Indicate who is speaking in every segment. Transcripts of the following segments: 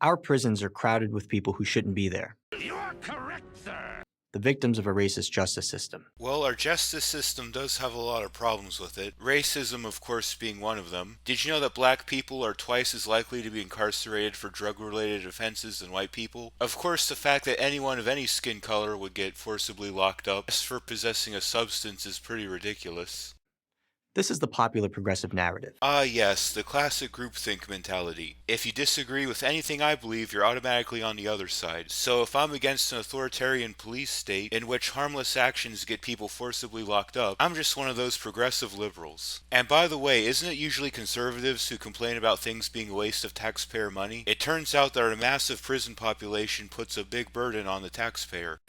Speaker 1: Our prisons are crowded with people who shouldn't be there,
Speaker 2: You're correct, sir.
Speaker 1: the victims of a racist justice system.
Speaker 3: Well, our justice system does have a lot of problems with it. Racism, of course, being one of them. Did you know that black people are twice as likely to be incarcerated for drug-related offenses than white people? Of course, the fact that anyone of any skin color would get forcibly locked up just for possessing a substance is pretty ridiculous.
Speaker 1: This is the popular progressive narrative.
Speaker 3: Ah, yes, the classic groupthink mentality. If you disagree with anything I believe, you're automatically on the other side. So if I'm against an authoritarian police state in which harmless actions get people forcibly locked up, I'm just one of those progressive liberals. And by the way, isn't it usually conservatives who complain about things being a waste of taxpayer money? It turns out that our massive prison population puts a big burden on the taxpayer.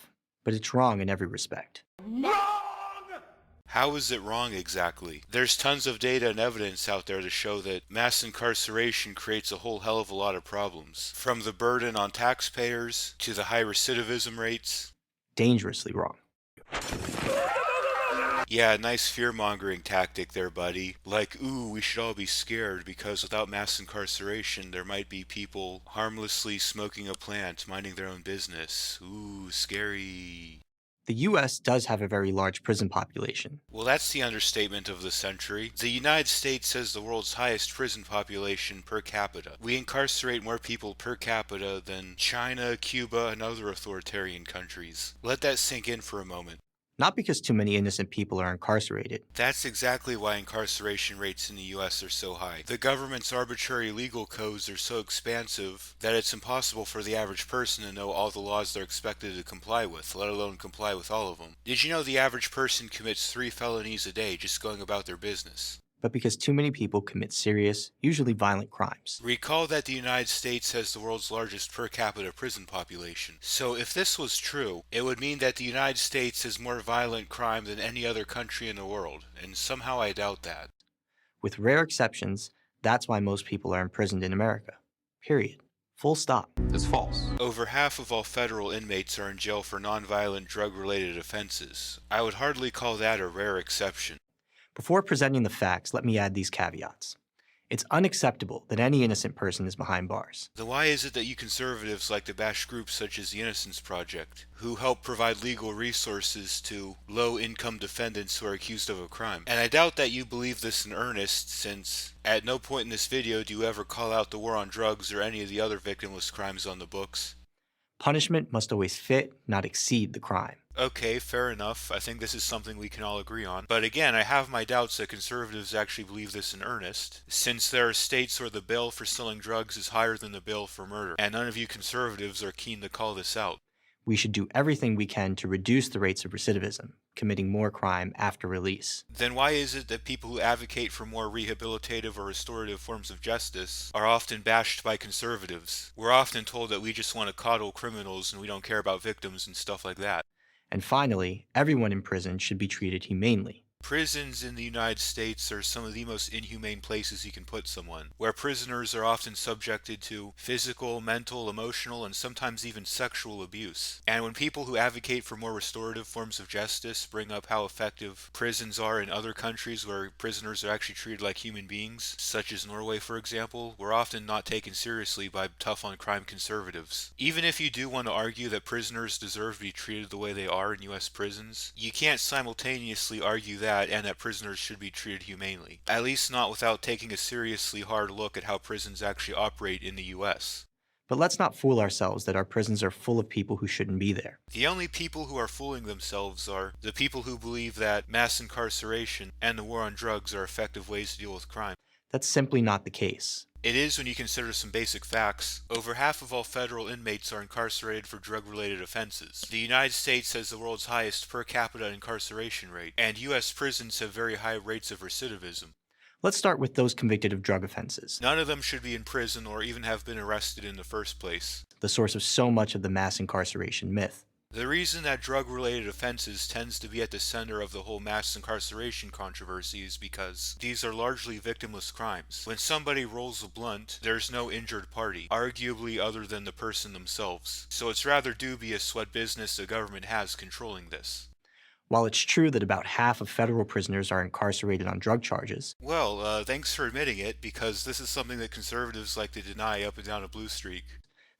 Speaker 1: But it's wrong in every respect.
Speaker 3: How is it wrong exactly? There's tons of data and evidence out there to show that mass incarceration creates a whole hell of a lot of problems. From the burden on taxpayers to the high recidivism rates.
Speaker 1: Dangerously wrong.
Speaker 3: Yeah, nice fear-mongering tactic there, buddy. Like, ooh, we should all be scared because without mass incarceration, there might be people harmlessly smoking a plant, minding their own business. Ooh, scary.
Speaker 1: The US does have a very large prison population.
Speaker 3: Well, that's the understatement of the century. The United States has the world's highest prison population per capita. We incarcerate more people per capita than China, Cuba, and other authoritarian countries. Let that sink in for a moment.
Speaker 1: Not because too many innocent people are incarcerated.
Speaker 3: That's exactly why incarceration rates in the US are so high. The government's arbitrary legal codes are so expansive that it's impossible for the average person to know all the laws they're expected to comply with, let alone comply with all of them. Did you know the average person commits 3 felonies a day just going about their business?
Speaker 1: But because too many people commit serious, usually violent crimes.
Speaker 3: Recall that the United States has the world's largest per capita prison population. So if this was true, it would mean that the United States has more violent crime than any other country in the world, and somehow I doubt that.
Speaker 1: With rare exceptions, that's why most people are imprisoned in America. Period. Full stop.
Speaker 4: Is false.
Speaker 3: Over half of all federal inmates are in jail for nonviolent drug-related offenses. I would hardly call that a rare exception.
Speaker 1: Before presenting the facts, let me add these caveats. It's unacceptable that any innocent person is behind bars.
Speaker 3: Then why is it that you conservatives like to bash groups such as the Innocence Project, who help provide legal resources to low-income defendants who are accused of a crime? And I doubt that you believe this in earnest, since at no point in this video do you ever call out the war on drugs or any of the other victimless crimes on the books.
Speaker 1: Punishment must always fit, not exceed the crime.
Speaker 3: Okay, fair enough. I think this is something we can all agree on. But again, I have my doubts that conservatives actually believe this in earnest, since there are states where the bail for selling drugs is higher than the bail for murder, and none of you conservatives are keen to call this out.
Speaker 1: We should do everything we can to reduce the rates of recidivism, committing more crime after release.
Speaker 3: Then why is it that people who advocate for more rehabilitative or restorative forms of justice are often bashed by conservatives? We're often told that we just want to coddle criminals and we don't care about victims and stuff like that.
Speaker 1: And finally, everyone in prison should be treated humanely.
Speaker 3: Prisons in the United States are some of the most inhumane places you can put someone, where prisoners are often subjected to physical, mental, emotional, and sometimes even sexual abuse. And when people who advocate for more restorative forms of justice bring up how effective prisons are in other countries where prisoners are actually treated like human beings, such as Norway for example, we're often not taken seriously by tough-on-crime conservatives. Even if you do want to argue that prisoners deserve to be treated the way they are in US prisons, you can't simultaneously argue that and that prisoners should be treated humanely. At least not without taking a seriously hard look at how prisons actually operate in the US.
Speaker 1: But let's not fool ourselves that our prisons are full of people who shouldn't be there.
Speaker 3: The only people who are fooling themselves are the people who believe that mass incarceration and the war on drugs are effective ways to deal with crime.
Speaker 1: That's simply not the case.
Speaker 3: It is when you consider some basic facts. Over half of all federal inmates are incarcerated for drug-related offenses. The United States has the world's highest per capita incarceration rate, and US prisons have very high rates of recidivism.
Speaker 1: Let's start with those convicted of drug offenses,
Speaker 3: None of them should be in prison or even have been arrested in the first place.
Speaker 1: the source of so much of the mass incarceration myth.
Speaker 3: The reason that drug-related offenses tends to be at the center of the whole mass incarceration controversy is because these are largely victimless crimes. When somebody rolls a blunt, there's no injured party, arguably other than the person themselves. So it's rather dubious what business the government has controlling this.
Speaker 1: While it's true that about half of federal prisoners are incarcerated on drug charges,
Speaker 3: Well, thanks for admitting it, because this is something that conservatives like to deny up and down a blue streak.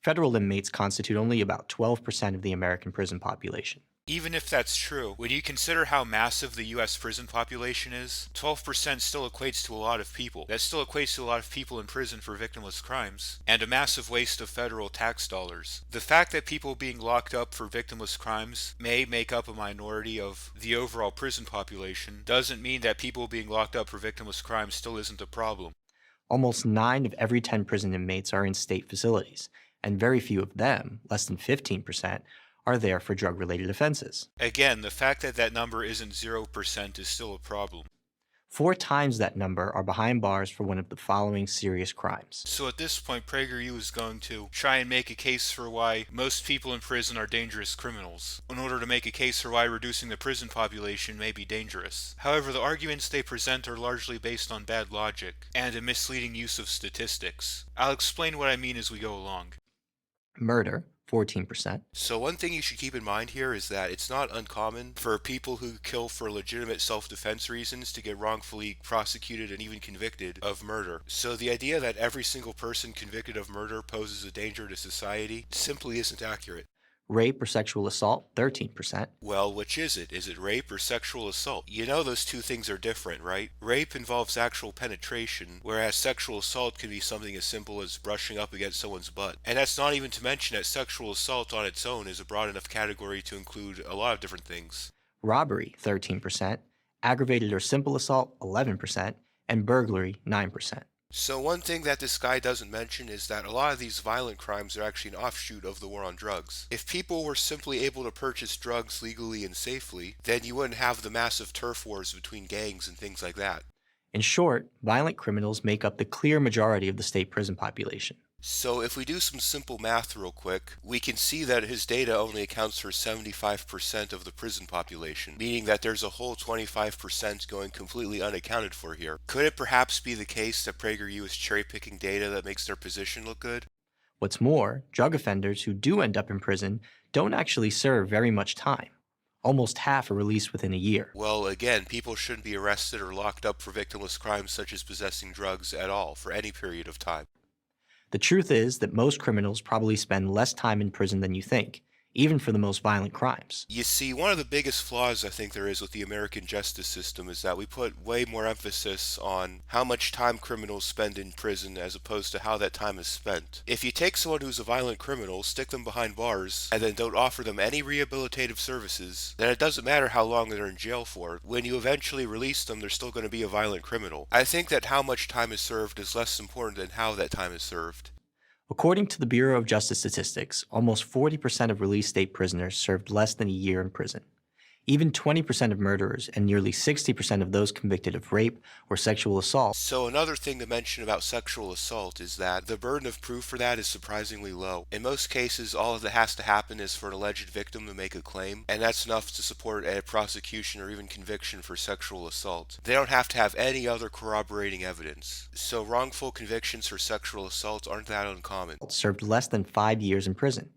Speaker 1: Federal inmates constitute only about 12% of the American prison population.
Speaker 3: Even if that's true, when you consider how massive the US prison population is, 12% still equates to a lot of people. That still equates to a lot of people in prison for victimless crimes, and a massive waste of federal tax dollars. The fact that people being locked up for victimless crimes may make up a minority of the overall prison population doesn't mean that people being locked up for victimless crimes still isn't a problem.
Speaker 1: Almost 9 of every 10 prison inmates are in state facilities, and very few of them, less than 15%, are there for drug-related offenses.
Speaker 3: Again, the fact that that number isn't 0% is still a problem.
Speaker 1: 4 times that number are behind bars for one of the following serious crimes.
Speaker 3: So at this point, PragerU is going to try and make a case for why most people in prison are dangerous criminals, in order to make a case for why reducing the prison population may be dangerous. However, the arguments they present are largely based on bad logic and a misleading use of statistics. I'll explain what I mean as we go along.
Speaker 1: Murder, 14%.
Speaker 4: So one thing you should keep in mind here is that it's not uncommon for people who kill for legitimate self-defense reasons to get wrongfully prosecuted and even convicted of murder. So the idea that every single person convicted of murder poses a danger to society simply isn't accurate.
Speaker 1: Rape or sexual assault, 13%.
Speaker 4: Well, which is it? Is it rape or sexual assault? You know those two things are different, right? Rape involves actual penetration, whereas sexual assault can be something as simple as brushing up against someone's butt. And that's not even to mention that sexual assault on its own is a broad enough category to include a lot of different things.
Speaker 1: Robbery, 13%. Aggravated or simple assault, 11%. And burglary, 9%.
Speaker 4: So one thing that this guy doesn't mention is that a lot of these violent crimes are actually an offshoot of the war on drugs. If people were simply able to purchase drugs legally and safely, then you wouldn't have the massive turf wars between gangs and things like that.
Speaker 1: In short, violent criminals make up the clear majority of the state prison population.
Speaker 4: So if we do some simple math real quick, we can see that his data only accounts for 75% of the prison population, meaning that there's a whole 25% going completely unaccounted for here. Could it perhaps be the case that PragerU is cherry-picking data that makes their position look good?
Speaker 1: What's more, drug offenders who do end up in prison don't actually serve very much time. Almost half are released within a year.
Speaker 4: Well, again, people shouldn't be arrested or locked up for victimless crimes such as possessing drugs at all for any period of time.
Speaker 1: The truth is that most criminals probably spend less time in prison than you think, even for the most violent crimes.
Speaker 4: You see, one of the biggest flaws I think there is with the American justice system is that we put way more emphasis on how much time criminals spend in prison as opposed to how that time is spent. If you take someone who's a violent criminal, stick them behind bars, and then don't offer them any rehabilitative services, then it doesn't matter how long they're in jail for. When you eventually release them, they're still going to be a violent criminal. I think that how much time is served is less important than how that time is served.
Speaker 1: According to the Bureau of Justice Statistics, almost 40% of released state prisoners served less than a year in prison. Even 20% of murderers and nearly 60% of those convicted of rape or sexual assault.
Speaker 4: So another thing to mention about sexual assault is that the burden of proof for that is surprisingly low. In most cases, all that has to happen is for an alleged victim to make a claim, and that's enough to support a prosecution or even conviction for sexual assault. They don't have to have any other corroborating evidence. So wrongful convictions for sexual assault aren't that uncommon.
Speaker 1: Served less than 5 years in prison.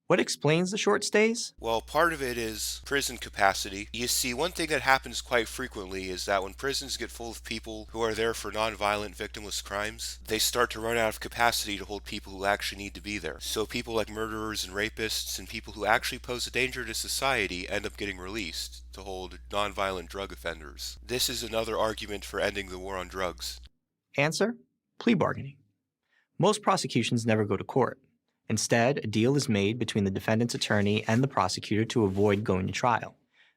Speaker 1: What explains the short stays?
Speaker 4: Well, part of it is prison capacity. You see, one thing that happens quite frequently is that when prisons get full of people who are there for non-violent victimless crimes, they start to run out of capacity to hold people who actually need to be there. So people like murderers and rapists and people who actually pose a danger to society end up getting released to hold non-violent drug offenders. This is another argument for ending the war on drugs.
Speaker 1: Answer: plea bargaining. Most prosecutions never go to court. Instead, a deal is made between the defendant's attorney and the prosecutor to avoid going to trial.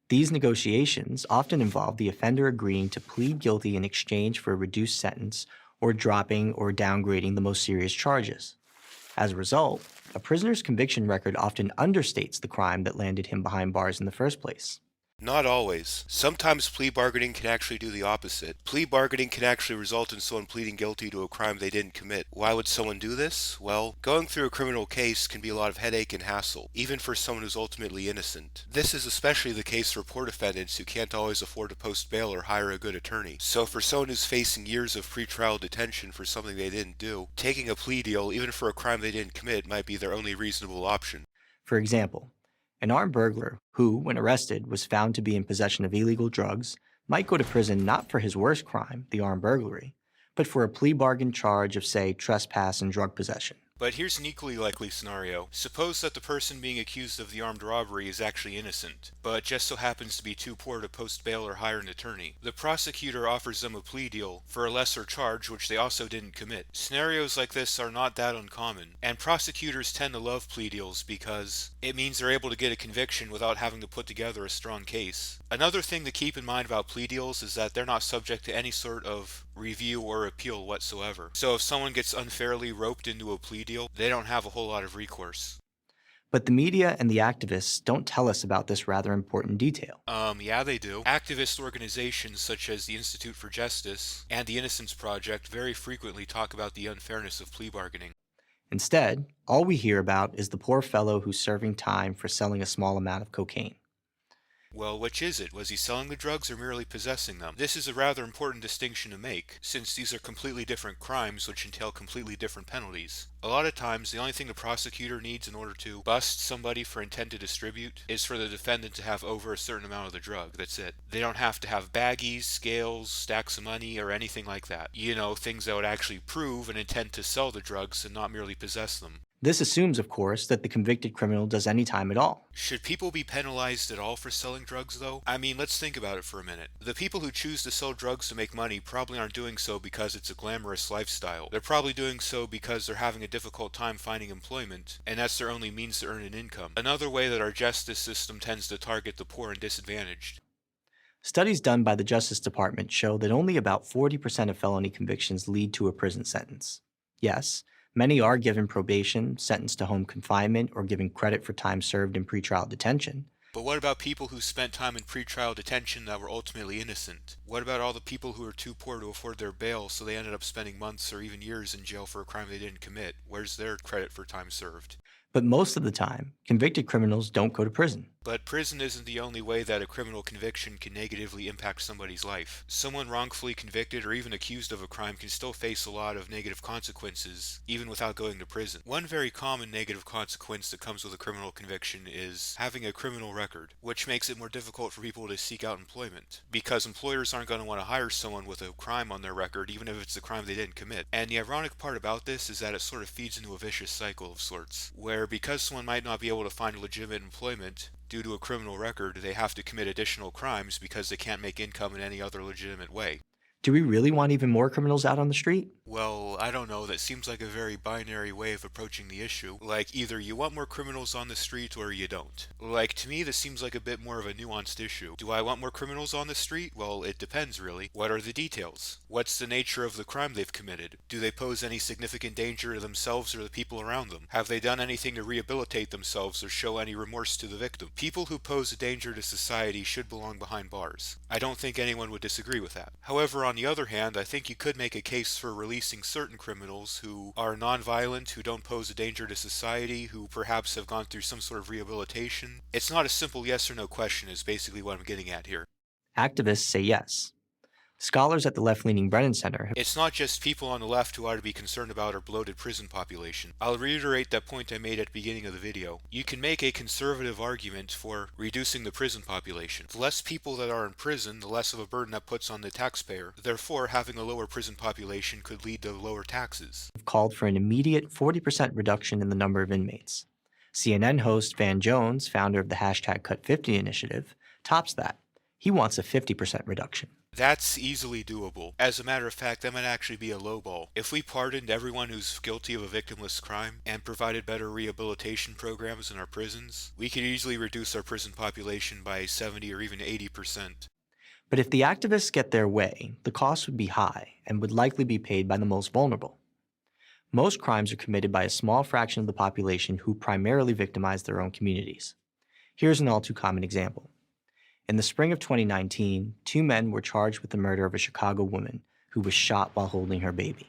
Speaker 1: These negotiations often involve the offender agreeing to plead guilty in exchange for a reduced sentence or dropping or downgrading the most serious charges. As a result, a prisoner's conviction record often understates the crime that landed him behind bars in the first place.
Speaker 4: Not always. Sometimes plea bargaining can actually do the opposite. Plea bargaining can actually result in someone pleading guilty to a crime they didn't commit. Why would someone do this? Well, going through a criminal case can be a lot of headache and hassle, even for someone who's ultimately innocent. This is especially the case for poor defendants who can't always afford to post bail or hire a good attorney. So for someone who's facing years of pretrial detention for something they didn't do, taking a plea deal, even for a crime they didn't commit, might be their only reasonable option.
Speaker 1: For example, an armed burglar who, when arrested, was found to be in possession of illegal drugs might go to prison not for his worst crime, the armed burglary, but for a plea bargain charge of, say, trespass and drug possession.
Speaker 3: But here's an equally likely scenario. Suppose that the person being accused of the armed robbery is actually innocent, but just so happens to be too poor to post bail or hire an attorney. The prosecutor offers them a plea deal for a lesser charge which they also didn't commit. Scenarios like this are not that uncommon, and prosecutors tend to love plea deals because it means they're able to get a conviction without having to put together a strong case. Another thing to keep in mind about plea deals is that they're not subject to any sort of review or appeal whatsoever. So if someone gets unfairly roped into a plea deal, they don't have a whole lot of recourse.
Speaker 1: But the media and the activists don't tell us about this rather important detail.
Speaker 3: Yeah, they do. Activist organizations such as the Institute for Justice and the Innocence Project very frequently talk about the unfairness of plea bargaining.
Speaker 1: Instead, all we hear about is the poor fellow who's serving time for selling a small amount of cocaine.
Speaker 3: Well, which is it? Was he selling the drugs or merely possessing them? This is a rather important distinction to make, since these are completely different crimes which entail completely different penalties. A lot of times, the only thing the prosecutor needs in order to bust somebody for intent to distribute is for the defendant to have over a certain amount of the drug. That's it. They don't have to have baggies, scales, stacks of money, or anything like that. You know, things that would actually prove an intent to sell the drugs and not merely possess them.
Speaker 1: This assumes, of course, that the convicted criminal does any time at all.
Speaker 3: Should people be penalized at all for selling drugs, though? I mean, let's think about it for a minute. The people who choose to sell drugs to make money probably aren't doing so because it's a glamorous lifestyle. They're probably doing so because they're having a difficult time finding employment, and that's their only means to earn an income. Another way that our justice system tends to target the poor and disadvantaged.
Speaker 1: Studies done by the Justice Department show that only about 40% of felony convictions lead to a prison sentence. Yes, many are given probation, sentenced to home confinement, or given credit for time served in pretrial detention.
Speaker 3: But what about people who spent time in pretrial detention that were ultimately innocent? What about all the people who were too poor to afford their bail, so they ended up spending months or even years in jail for a crime they didn't commit? Where's their credit for time served?
Speaker 1: But most of the time, convicted criminals don't go to prison.
Speaker 3: But prison isn't the only way that a criminal conviction can negatively impact somebody's life. Someone wrongfully convicted or even accused of a crime can still face a lot of negative consequences, even without going to prison. One very common negative consequence that comes with a criminal conviction is having a criminal record, which makes it more difficult for people to seek out employment, because employers aren't going to want to hire someone with a crime on their record, even if it's a crime they didn't commit. And the ironic part about this is that it sort of feeds into a vicious cycle of sorts, where because someone might not be able to find legitimate employment due to a criminal record, they have to commit additional crimes because they can't make income in any other legitimate way.
Speaker 1: Do we really want even more criminals out on the street?
Speaker 3: Well, I don't know, that seems like a very binary way of approaching the issue. Like, either you want more criminals on the street or you don't. Like, to me, this seems like a bit more of a nuanced issue. Do I want more criminals on the street? Well, it depends, really. What are the details? What's the nature of the crime they've committed? Do they pose any significant danger to themselves or the people around them? Have they done anything to rehabilitate themselves or show any remorse to the victim? People who pose a danger to society should belong behind bars. I don't think anyone would disagree with that. However, on the other hand, I think you could make a case for releasing certain criminals who are non-violent, who don't pose a danger to society, who perhaps have gone through some sort of rehabilitation. It's not a simple yes or no question is basically what I'm getting at here.
Speaker 1: Activists say yes. Scholars at the left-leaning Brennan Center have
Speaker 3: It's not just people on the left who ought to be concerned about our bloated prison population. I'll reiterate that point I made at the beginning of the video. You can make a conservative argument for reducing the prison population. The less people that are in prison, the less of a burden that puts on the taxpayer. Therefore, having a lower prison population could lead to lower taxes.
Speaker 1: called for an immediate 40% reduction in the number of inmates. CNN host Van Jones, founder of the hashtag Cut50 initiative, tops that. He wants a 50% reduction.
Speaker 3: That's easily doable. As a matter of fact, that might actually be a lowball. If we pardoned everyone who's guilty of a victimless crime and provided better rehabilitation programs in our prisons, we could easily reduce our prison population by 70 or even 80%.
Speaker 1: But if the activists get their way, the cost would be high and would likely be paid by the most vulnerable. Most crimes are committed by a small fraction of the population who primarily victimize their own communities. Here's an all-too-common example. In the spring of 2019, 2 men were charged with the murder of a Chicago woman who was shot while holding her baby.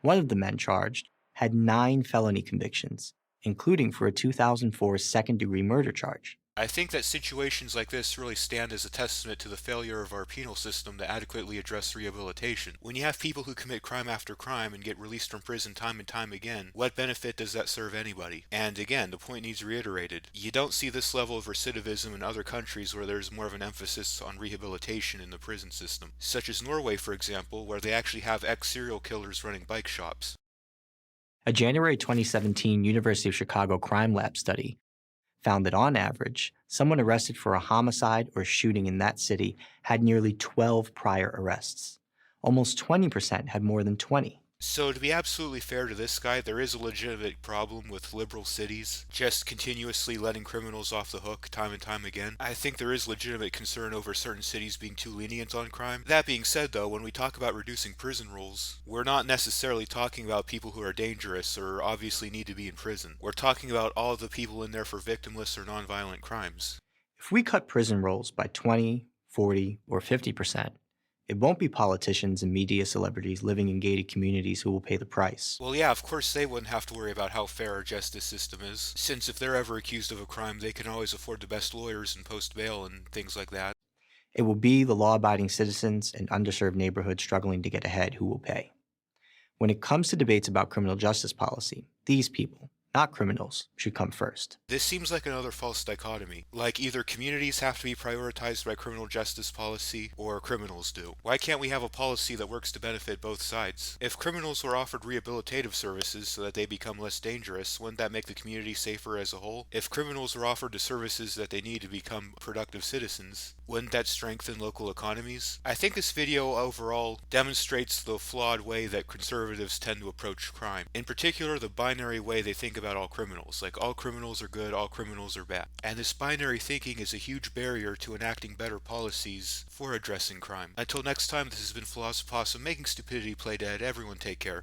Speaker 1: One of the men charged had 9 felony convictions, including for a 2004 second-degree murder charge.
Speaker 3: I think that situations like this really stand as a testament to the failure of our penal system to adequately address rehabilitation. When you have people who commit crime after crime and get released from prison time and time again, what benefit does that serve anybody? And again, the point needs reiterated. You don't see this level of recidivism in other countries where there's more of an emphasis on rehabilitation in the prison system, such as Norway, for example, where they actually have ex-serial killers running bike shops.
Speaker 1: A January 2017 University of Chicago Crime Lab study found that on average, someone arrested for a homicide or shooting in that city had nearly 12 prior arrests. Almost 20% had more than 20.
Speaker 3: So to be absolutely fair to this guy, there is a legitimate problem with liberal cities just continuously letting criminals off the hook time and time again. I think there is legitimate concern over certain cities being too lenient on crime. That being said though, when we talk about reducing prison rules, we're not necessarily talking about people who are dangerous or obviously need to be in prison. We're talking about all of the people in there for victimless or nonviolent crimes.
Speaker 1: If we cut prison rolls by 20, 40, or 50%, it won't be politicians and media celebrities living in gated communities who will pay the price.
Speaker 3: Well, yeah, of course they wouldn't have to worry about how fair our justice system is, since if they're ever accused of a crime, they can always afford the best lawyers and post bail and things like that.
Speaker 1: It will be the law-abiding citizens in underserved neighborhoods struggling to get ahead who will pay. When it comes to debates about criminal justice policy, these people, not criminals, should come first.
Speaker 3: This seems like another false dichotomy. Like either communities have to be prioritized by criminal justice policy, or criminals do. Why can't we have a policy that works to benefit both sides? If criminals were offered rehabilitative services so that they become less dangerous, wouldn't that make the community safer as a whole? If criminals were offered the services that they need to become productive citizens, wouldn't that strengthen local economies? I think this video overall demonstrates the flawed way that conservatives tend to approach crime. In particular, the binary way they think about all criminals. Like all criminals are good, all criminals are bad. And this binary thinking is a huge barrier to enacting better policies for addressing crime. Until next time, this has been Philosophossum, making stupidity play dead. Everyone take care.